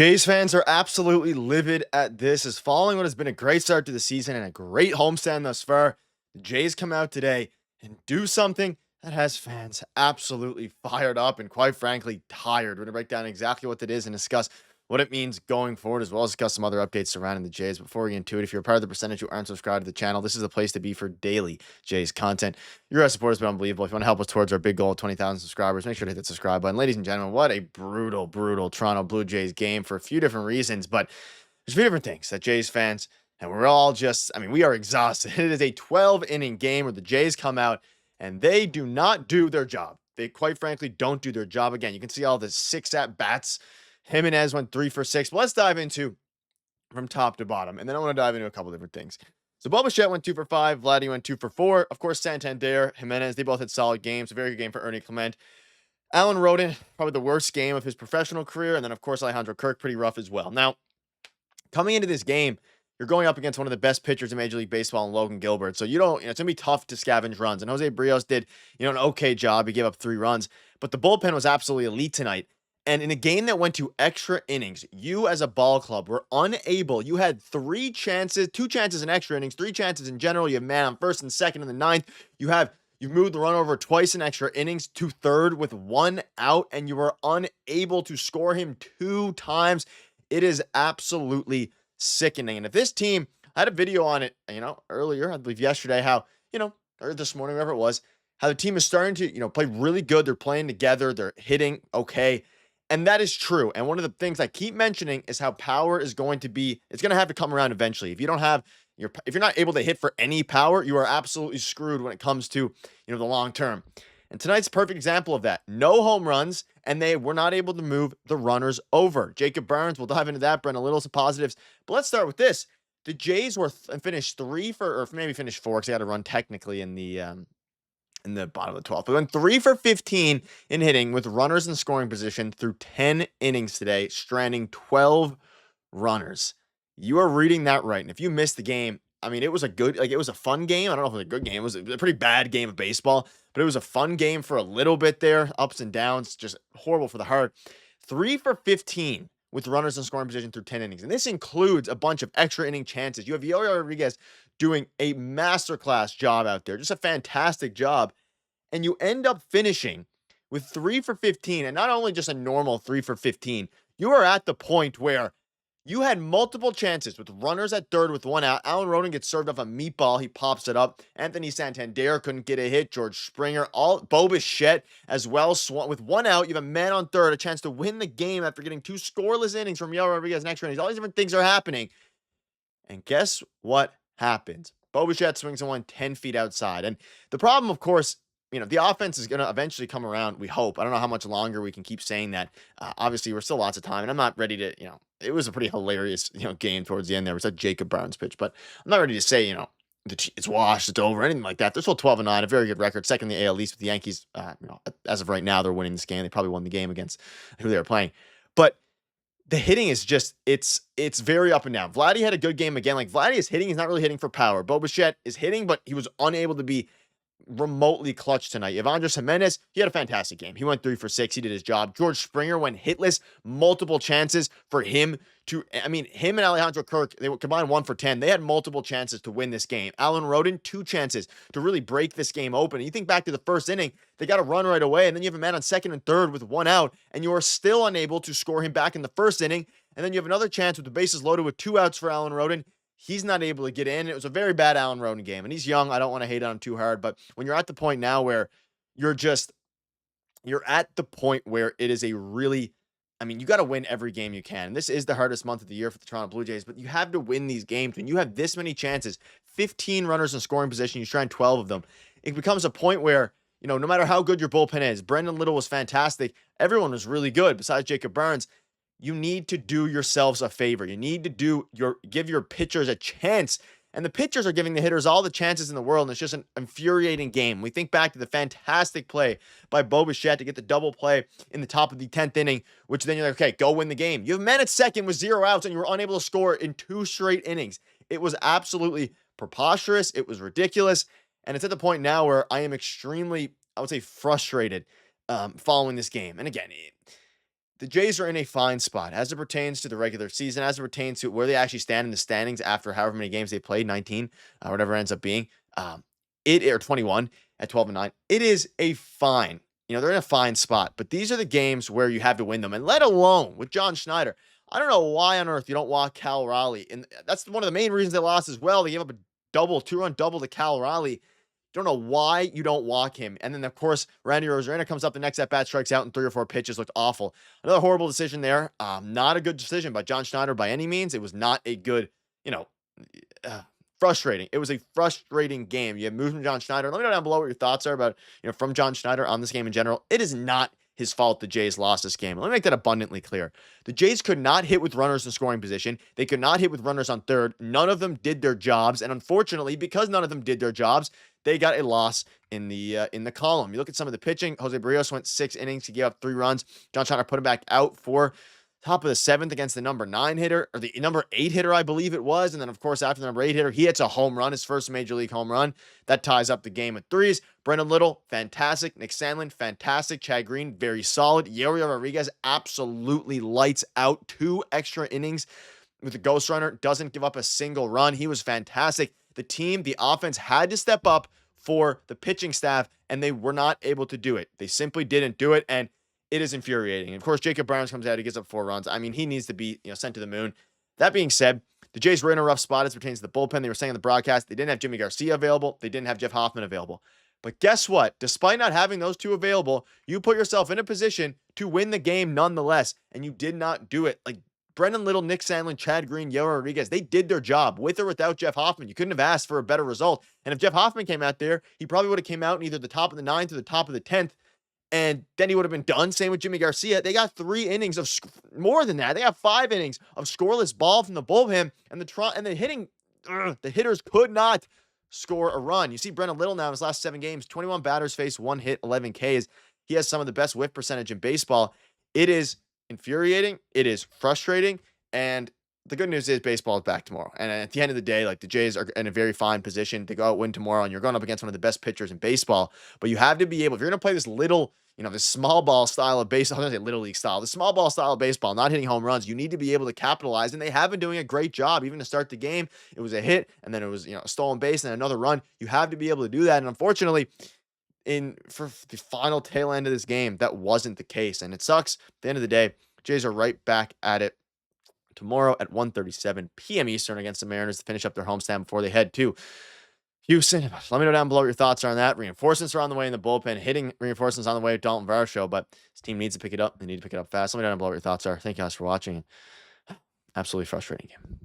Jays fans are absolutely livid at this, as following what has been a great start to the season and a great homestand thus far, the Jays come out today and do something that has fans absolutely fired up and, quite frankly, tired. We're going to break down exactly what that is and discuss what it means going forward, as well as discuss some other updates surrounding the Jays. Before we get into it, if you're a part of the percentage who aren't subscribed to the channel, this is the place to be for daily Jays content. Your support has been unbelievable. If you want to help us towards our big goal of 20,000 subscribers, make sure to hit the subscribe button. Ladies and gentlemen, what a brutal Toronto Blue Jays game for a few different reasons, but there's a few different things that Jays fans, and we're all just, we are exhausted. It is a 12-inning game where the Jays come out and they do not do their job. They, quite frankly, don't do their job. Again, you can see all the 6 at-bats. Jimenez went 3 for 6. But let's dive into from top to bottom, and then I want to dive into a couple different things. So Bichette went 2 for 5. Vladimir went 2 for 4. Of course, Santander, Jimenez, they both had solid games. A very good game for Ernie Clement. Alan Rodin, probably the worst game of his professional career. And then, of course, Alejandro Kirk, pretty rough as well. Now, coming into this game, you're going up against one of the best pitchers in Major League Baseball in Logan Gilbert. So it's going to be tough to scavenge runs. And José Berríos did, an okay job. He gave up 3 runs. But the bullpen was absolutely elite tonight. And in a game that went to extra innings, you as a ball club were unable. You had 3 chances, 2 chances in extra innings, 3 chances in general. You have man on first and second in the ninth. You've moved the run over twice in extra innings to third with 1 out, and you were unable to score him 2 times. It is absolutely sickening. And if this team, I had a video on it, earlier, I believe yesterday, how, or this morning, whatever it was, how the team is starting to, play really good. They're playing together. They're hitting okay. And that is true. And one of the things I keep mentioning is how power is going to be, it's going to have to come around eventually. If you're not able to hit for any power, you are absolutely screwed when it comes to, the long term. And tonight's a perfect example of that. No home runs, and they were not able to move the runners over. Jacob Burns, we'll dive into that, Brent, a little some positives. But let's start with this. The Jays were finished 3 for, or maybe finished 4, because they had to run technically in the bottom of the 12th. We went 3 for 15 in hitting with runners in scoring position through 10 innings today, stranding 12 runners. You are reading that right. And if you missed the game, it was it was a fun game. I don't know if it was a good game. It was a pretty bad game of baseball, but it was a fun game for a little bit there. Ups and downs, just horrible for the heart. 3 for 15 with runners in scoring position through 10 innings. And this includes a bunch of extra inning chances. You have Yo Rodriguez doing a masterclass job out there, just a fantastic job. And you end up finishing with 3 for 15, and not only just a normal 3 for 15, you are at the point where you had multiple chances with runners at third with 1 out. Alan Rodin gets served off a meatball. He pops it up. Anthony Santander couldn't get a hit. George Springer, Bo Bichette as well. With 1 out, you have a man on third, a chance to win the game after getting 2 scoreless innings from Yo Rodriguez in extra innings. All these different things are happening. And guess what happens? Bo Bichette swings one 10 feet outside. And the problem, of course, the offense is going to eventually come around, we hope. I don't know how much longer we can keep saying that. Obviously, we're still lots of time, and I'm not ready to, it was a pretty hilarious, game towards the end there. It was a Jacob Burns pitch, but I'm not ready to say, it's washed, it's over, anything like that. They're still 12-9, a very good record, second in the AL East with the Yankees. As of right now, they're winning this game. They probably won the game against who they were playing. But the hitting is just, it's very up and down. Vladdy had a good game again. Like, Vladdy is hitting. He's not really hitting for power. Bo Bichette is hitting, but he was unable to be remotely clutch tonight. Evandros Jimenez, he had a fantastic game. He went 3 for 6. He did his job. George Springer went hitless. Multiple chances for him to, him and Alejandro Kirk, they were combined 1 for 10. They had multiple chances to win this game. Alan Rodin, 2 chances to really break this game open. You think back to the first inning, they got a run right away, and then you have a man on second and third with 1 out, and you are still unable to score him back in the first inning. And then you have another chance with the bases loaded with 2 outs for Alan Rodin. He's not able to get in. It was a very bad Alan Rodin game, and he's young. I don't want to hate on him too hard, but when you're at the point now where you're at the point where it is a really, you got to win every game you can. And this is the hardest month of the year for the Toronto Blue Jays, but you have to win these games. When you have this many chances, 15 runners in scoring position, you try 12 of them. It becomes a point where, no matter how good your bullpen is, Brendan Little was fantastic. Everyone was really good besides Jacob Burns. You need to do yourselves a favor. You need to give your pitchers a chance. And the pitchers are giving the hitters all the chances in the world, and it's just an infuriating game. We think back to the fantastic play by Bo Bichette to get the double play in the top of the 10th inning, which then you're like, okay, go win the game. You have men at second with 0 outs, and you were unable to score in 2 straight innings. It was absolutely preposterous. It was ridiculous. And it's at the point now where I am extremely, I would say, frustrated following this game. And again, the Jays are in a fine spot as it pertains to the regular season, as it pertains to where they actually stand in the standings after however many games they played, 19, whatever it ends up being. It or 21 at 12-9. It is a fine. They're in a fine spot, but these are the games where you have to win them, and let alone with John Schneider. I don't know why on earth you don't walk Cal Raleigh, and that's one of the main reasons they lost as well. They gave up a two-run double to Cal Raleigh. Don't know why you don't walk him. And then, of course, Randy Rosarena comes up the next at-bat, strikes out in 3 or 4 pitches, looked awful. Another horrible decision there. Not a good decision by John Schneider by any means. It was not a good, frustrating. It was a frustrating game. You have moves from John Schneider. Let me know down below what your thoughts are about, from John Schneider on this game in general. It is not his fault the Jays lost this game. Let me make that abundantly clear. The Jays could not hit with runners in scoring position. They could not hit with runners on third. None of them did their jobs. And unfortunately, because none of them did their jobs, they got a loss in the column. You look at some of the pitching. José Berríos went 6 innings. He gave up 3 runs. John Schneider put him back out for top of the 7th against the number 9 hitter, or the number 8 hitter, I believe it was. And then, of course, after the number 8 hitter, he hits a home run, his first major league home run. That ties up the game at 3s. Brendan Little, fantastic. Nick Sandlin, fantastic. Chad Green, very solid. Yariel Rodriguez, absolutely lights out. 2 extra innings with the ghost runner. Doesn't give up a single run. He was fantastic. The team, the offense had to step up for the pitching staff, and they were not able to do it. They simply didn't do it, and it is infuriating. Of course, Jacob Barnes comes out. He gives up 4 runs. I mean, he needs to be sent to the moon. That being said, the Jays were in a rough spot as it pertains to the bullpen. They were saying on the broadcast they didn't have Jimmy Garcia available. They didn't have Jeff Hoffman available. But guess what? Despite not having those 2 available, you put yourself in a position to win the game nonetheless, and you did not do it. Like Brendan Little, Nick Sandlin, Chad Green, Yariel Rodriguez, they did their job with or without Jeff Hoffman. You couldn't have asked for a better result. And if Jeff Hoffman came out there, he probably would have came out in either the top of the 9th or the top of the 10th. And then he would have been done. Same with Jimmy Garcia. They got 3 innings of more than that. They got 5 innings of scoreless ball from the bullpen, and the hitters could not score a run. You see Brendan Little now in his last 7 games, 21 batters faced, 1 hit, 11 Ks. He has some of the best whiff percentage in baseball. It is infuriating. It is frustrating. And the good news is baseball is back tomorrow. And at the end of the day, the Jays are in a very fine position to go out win tomorrow, and you're going up against one of the best pitchers in baseball. But you have to be able, if you're going to play this this small ball style of baseball, I'm going to say little league style, the small ball style of baseball, not hitting home runs, you need to be able to capitalize. And they have been doing a great job. Even to start the game, it was a hit, and then it was, a stolen base and another run. You have to be able to do that. And unfortunately, for the final tail end of this game, that wasn't the case. And it sucks. At the end of the day, Jays are right back at it tomorrow at 1:37 p.m. Eastern against the Mariners to finish up their homestand before they head to Houston. Let me know down below what your thoughts are on that. Reinforcements are on the way in the bullpen. Hitting reinforcements on the way with Dalton Varsho, but this team needs to pick it up. They need to pick it up fast. Let me know down below what your thoughts are. Thank you guys for watching. Absolutely frustrating game.